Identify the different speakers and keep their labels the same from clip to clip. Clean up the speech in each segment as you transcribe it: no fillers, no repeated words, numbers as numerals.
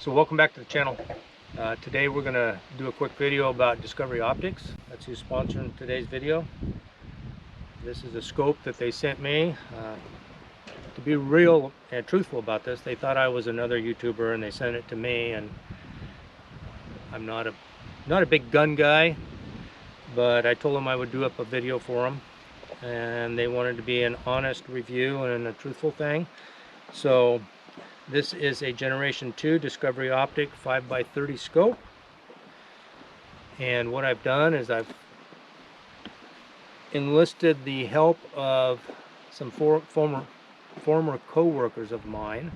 Speaker 1: So welcome back to the channel. Today we're going to do a quick video about Discovery Optics. That's who's sponsoring today's video. This is a scope that they sent me. To be real and truthful about this, they thought I was another YouTuber and they sent it to me, and I'm not a big gun guy, but I told them I would do up a video for them, and they wanted to be an honest review and a truthful thing. So this is a Generation 2 Discovery Optic 5x30 scope, and what I've done is I've enlisted the help of some former co-workers of mine.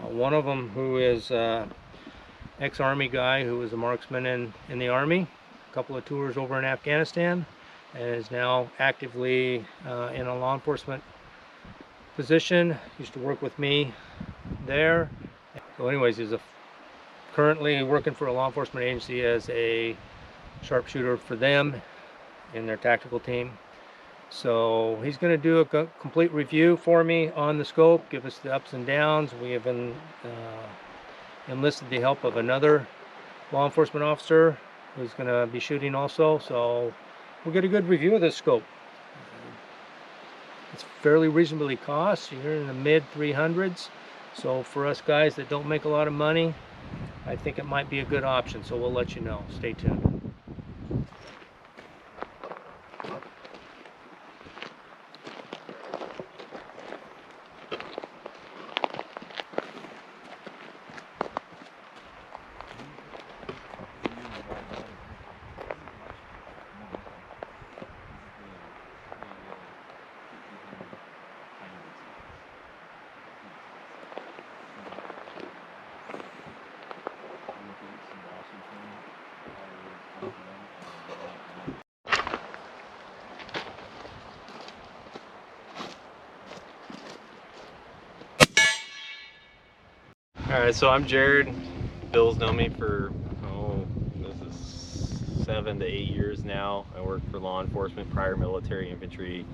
Speaker 1: One of them who is ex-Army guy who was a marksman in the Army, a couple of tours over in Afghanistan, and is now actively in a law enforcement position. Used to work with me there. So anyways, he's currently working for a law enforcement agency as a sharpshooter for them in their tactical team. So he's going to do a complete review for me on the scope, give us the ups and downs. We have enlisted the help of another law enforcement officer who's going to be shooting also, so we'll get a good review of this scope. It's fairly reasonably cost. You're in the mid 300s, so for us guys that don't make a lot of money, I think it might be a good option, so we'll let you know. Stay tuned.
Speaker 2: Alright, so I'm Jared. Bill's known me for, this is 7 to 8 years now. I worked for law enforcement, prior military infantry.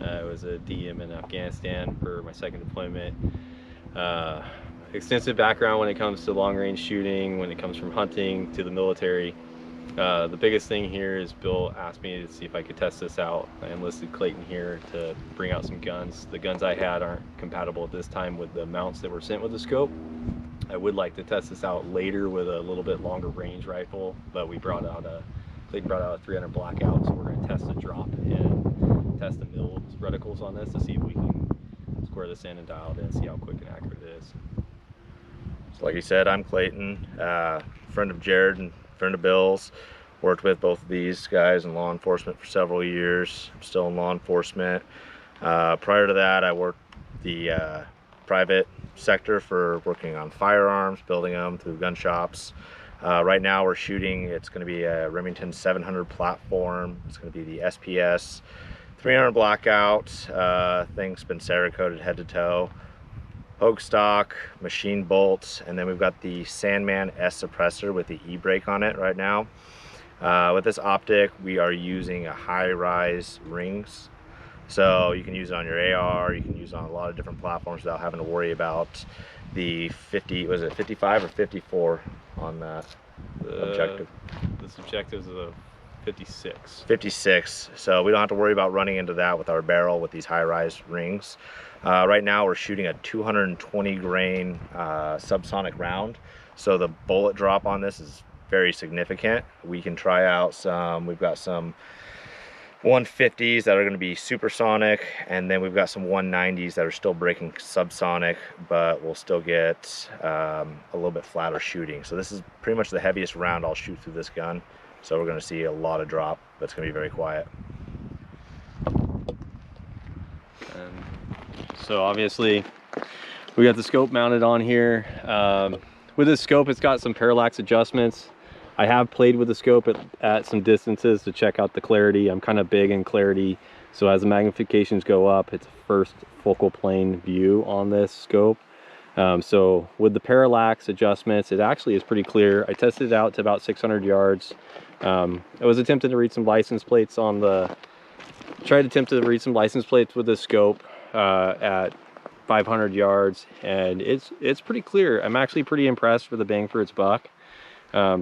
Speaker 2: I was a DM in Afghanistan for my second deployment. Extensive background when it comes to long range shooting, when it comes from hunting to the military. The biggest thing here is Bill asked me to see if I could test this out. I enlisted Clayton here to bring out some guns. The guns I had aren't compatible at this time with the mounts that were sent with the scope. I would like to test this out later with a little bit longer range rifle, but Clayton brought out a 300 blackout, so we're going to test the drop and test the milled reticles on this to see if we can square this in and dial it in, see how quick and accurate it is.
Speaker 3: So like you said, I'm Clayton, friend of Jared and friend of Bill's. Worked with both of these guys in law enforcement for several years. I'm still in law enforcement. Prior to that, I worked the private sector for working on firearms, building them through gun shops. Right now we're shooting, it's going to be a Remington 700 platform. It's going to be the SPS 300 blackout. Thing's been Cerakoted head to toe. Poke stock, machine bolts, and then we've got the Sandman S suppressor with the e-brake on it right now. With this optic, we are using a high-rise rings. So you can use it on your AR, you can use it on a lot of different platforms without having to worry about the 50, was it 55 or 54 on that objective?
Speaker 2: This objective is a 56.
Speaker 3: 56, so we don't have to worry about running into that with our barrel with these high-rise rings. Right now we're shooting a 220 grain subsonic round, so the bullet drop on this is very significant. We can try out some, we've got some 150s that are going to be supersonic, and then we've got some 190s that are still breaking subsonic, but we'll still get a little bit flatter shooting. So this is pretty much the heaviest round I'll shoot through this gun. So we're going to see a lot of drop, but it's going to be very quiet.
Speaker 2: So obviously we got the scope mounted on here. With this scope, it's got some parallax adjustments. I have played with the scope at some distances to check out the clarity. I'm kind of big in clarity, so as the magnifications go up, it's a first focal plane view on this scope. So with the parallax adjustments, it actually is pretty clear. I tested it out to about 600 yards. I was attempting to read some license plates on the, tried to attempt to read some license plates with this scope at 500 yards, and it's pretty clear. I'm actually pretty impressed for the bang for its buck.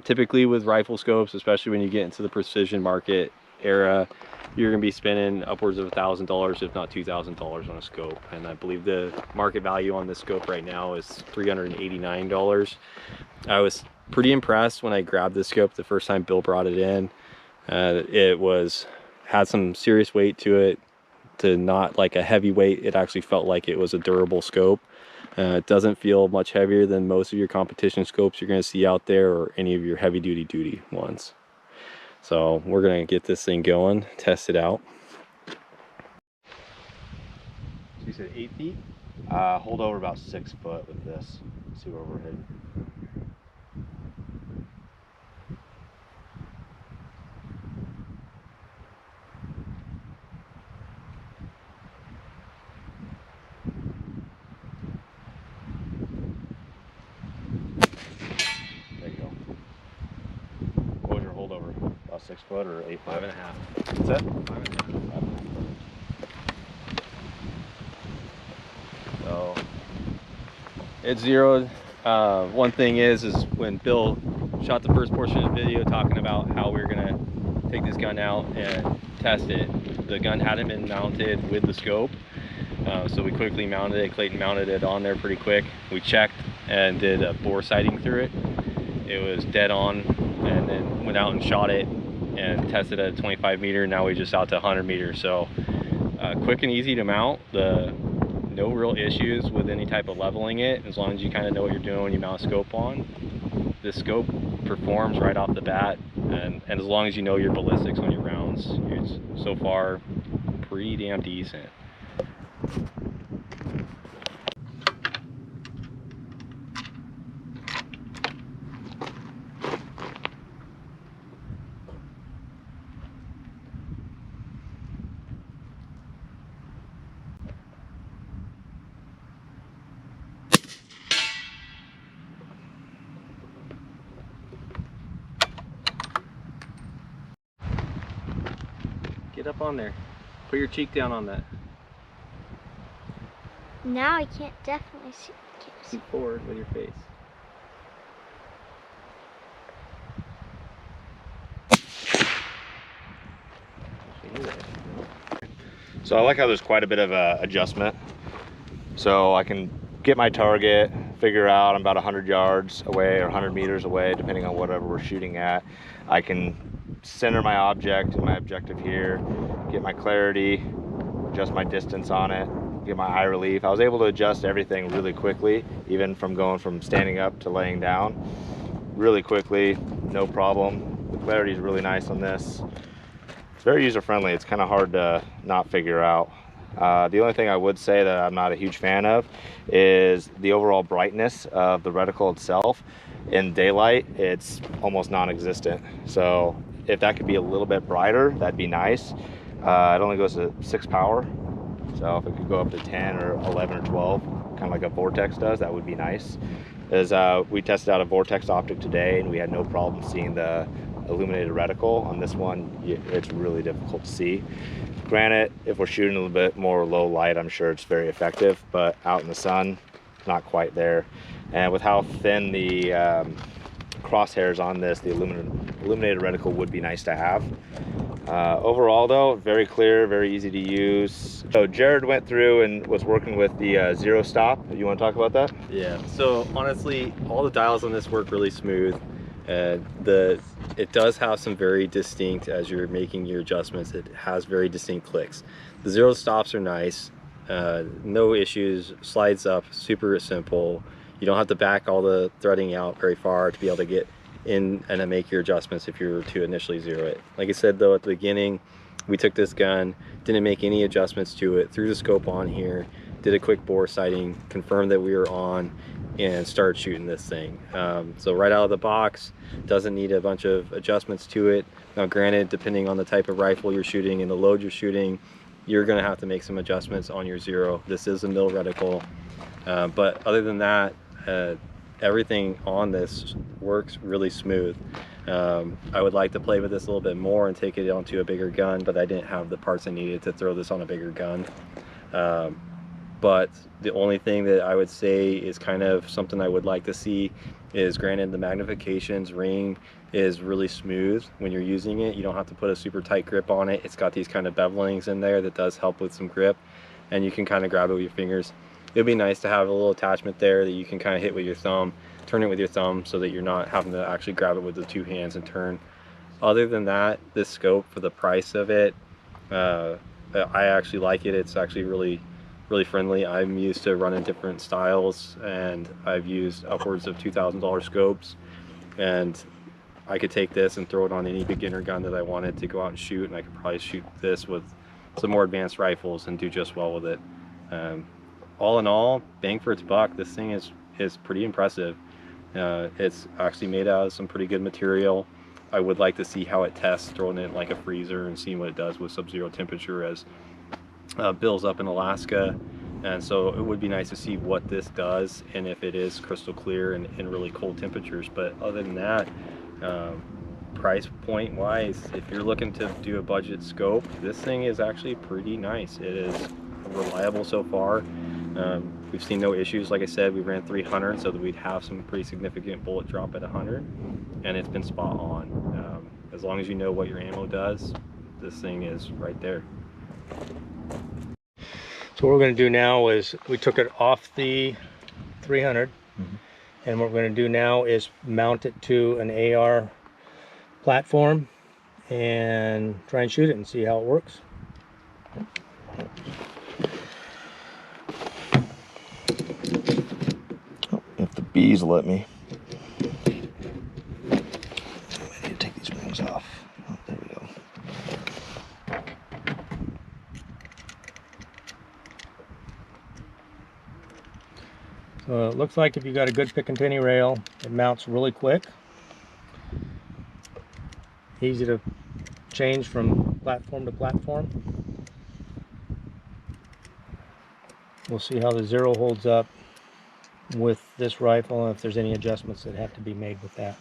Speaker 2: Typically with rifle scopes, especially when you get into the precision market era, you're gonna be spending upwards of $1,000 if not $2,000 on a scope, and I believe the market value on this scope right now is $389. I was pretty impressed when I grabbed this scope the first time Bill brought it in. It had some serious weight to it, to not like a heavy weight. It actually felt like it was a durable scope. It doesn't feel much heavier than most of your competition scopes you're going to see out there, or any of your heavy duty ones. So we're going to get this thing going, test it out. So you said 8 feet?
Speaker 3: Hold over about 6 foot with this. See where we're heading. There you go. What was your holdover? About 6 foot or 8 foot?
Speaker 2: 5.5.
Speaker 3: What's that?
Speaker 2: 5.5. So it's zeroed. One thing is when Bill shot the first portion of the video talking about how we were gonna take this gun out and test it, the gun hadn't been mounted with the scope, so we quickly mounted it. Clayton mounted it on there pretty quick. We checked and did a bore sighting through it. It was dead on, and then went out and shot it and tested at a 25 meter. Now we just out to 100 meters. So quick and easy to mount. No real issues with any type of leveling it, as long as you kind of know what you're doing when you mount a scope on. The scope performs right off the bat, and as long as you know your ballistics on your rounds, it's so far pretty damn decent. Get up on there. Put your cheek down on that.
Speaker 4: Now I can't definitely see.
Speaker 2: Keep forward with your face.
Speaker 3: So I like how there's quite a bit of adjustment. So I can get my target, figure out I'm about 100 yards away or 100 meters away, depending on whatever we're shooting at. I can center my object and my objective here, get my clarity, adjust my distance on it, get my eye relief. I was able to adjust everything really quickly, even from going from standing up to laying down really quickly, no problem. The clarity is really nice on this. It's very user-friendly. It's kind of hard to not figure out. The only thing I would say that I'm not a huge fan of is the overall brightness of the reticle itself. In daylight, it's almost non-existent. So if that could be a little bit brighter, that'd be nice. It only goes to 6 power. So if it could go up to 10 or 11 or 12, kind of like a Vortex does, that would be nice. As we tested out a Vortex optic today, and we had no problem seeing the illuminated reticle. On this one, it's really difficult to see. Granted, if we're shooting a little bit more low light, I'm sure it's very effective, but out in the sun, not quite there. And with how thin the crosshairs on this, the illuminated reticle would be nice to have. Overall though, very clear, very easy to use. So Jared went through and was working with the zero stop. You want to talk about that?
Speaker 2: Yeah, so honestly, all the dials on this work really smooth. And it does have some very distinct, as you're making your adjustments, it has very distinct clicks. The zero stops are nice, no issues, slides up, super simple. You don't have to back all the threading out very far to be able to get in and then make your adjustments if you were to initially zero it. Like I said though, at the beginning, we took this gun, didn't make any adjustments to it, threw the scope on here, did a quick bore sighting, confirmed that we were on, and started shooting this thing. So right out of the box, doesn't need a bunch of adjustments to it. Now granted, depending on the type of rifle you're shooting and the load you're shooting, you're gonna have to make some adjustments on your zero. This is a mil reticle, but other than that, everything on this works really smooth. I would like to play with this a little bit more and take it onto a bigger gun, but I didn't have the parts I needed to throw this on a bigger gun. but the only thing that I would say is kind of something I would like to see is, granted, the magnifications ring is really smooth when you're using it. You don't have to put a super tight grip on it. It's got these kind of bevelings in there that does help with some grip, and you can kind of grab it with your fingers. It'd be nice to have a little attachment there that you can kind of hit with your thumb, turn it with your thumb, so that you're not having to actually grab it with the two hands and turn. Other than that, this scope, for the price of it, I actually like it. It's actually really friendly. I'm used to running different styles, and I've used upwards of $2,000 scopes, and I could take this and throw it on any beginner gun that I wanted to go out and shoot, and I could probably shoot this with some more advanced rifles and do just well with it. All in all, bang for its buck, this thing is pretty impressive. It's actually made out of some pretty good material. I would like to see how it tests throwing it in like a freezer and seeing what it does with sub-zero temperature, as Bill's up in Alaska, and so it would be nice to see what this does and if it is crystal clear in really cold temperatures. But other than that, price point wise, if you're looking to do a budget scope, this thing is actually pretty nice. It is reliable so far. We've seen no issues. Like I said, we ran 300 so that we'd have some pretty significant bullet drop at 100, and it's been spot on. As long as you know what your ammo does, this thing is right there.
Speaker 1: So what we're going to do now is, we took it off the 300, and what we're going to do now is mount it to an AR platform and try and shoot it and see how it works.
Speaker 3: If the bees let me. I need to take these wings off. Oh, there we go.
Speaker 1: So it looks like if you got a good Picatinny rail, it mounts really quick. Easy to change from platform to platform. We'll see how the Zero holds up with this rifle, and if there's any adjustments that have to be made with that.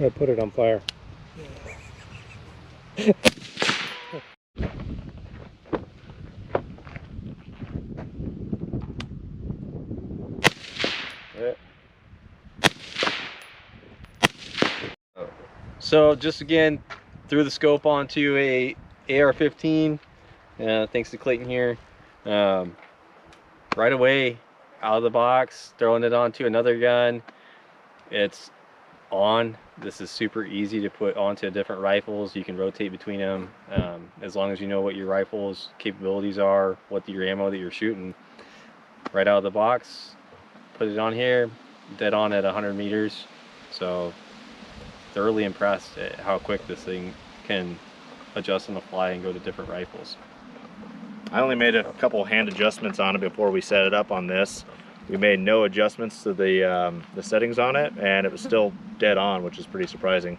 Speaker 1: I put it on fire.
Speaker 2: So just again, threw the scope onto a AR-15, thanks to Clayton here. Right away, out of the box, throwing it onto another gun. It's on. This is super easy to put onto different rifles. You can rotate between them, as long as you know what your rifle's capabilities are, what your ammo that you're shooting. Right out of the box, put it on here, dead on at 100 meters. So thoroughly impressed at how quick this thing can adjust on the fly and go to different rifles.
Speaker 3: I only made a couple hand adjustments on it before we set it up on this. We made no adjustments to the settings on it, and it was still dead on, which is pretty surprising.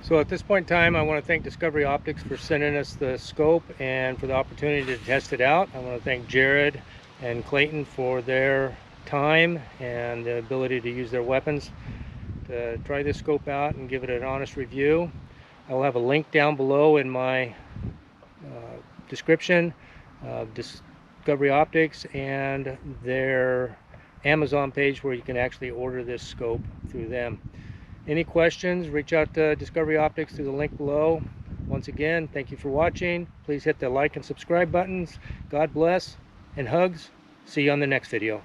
Speaker 1: So at this point in time, I want to thank Discovery Optics for sending us the scope and for the opportunity to test it out. I want to thank Jared and Clayton for their time and the ability to use their weapons to try this scope out and give it an honest review. I will have a link down below in my description of Discovery Optics and their Amazon page, where you can actually order this scope through them. Any questions, reach out to Discovery Optics through the link below. Once again, thank you for watching. Please hit the like and subscribe buttons. God bless and hugs. See you on the next video.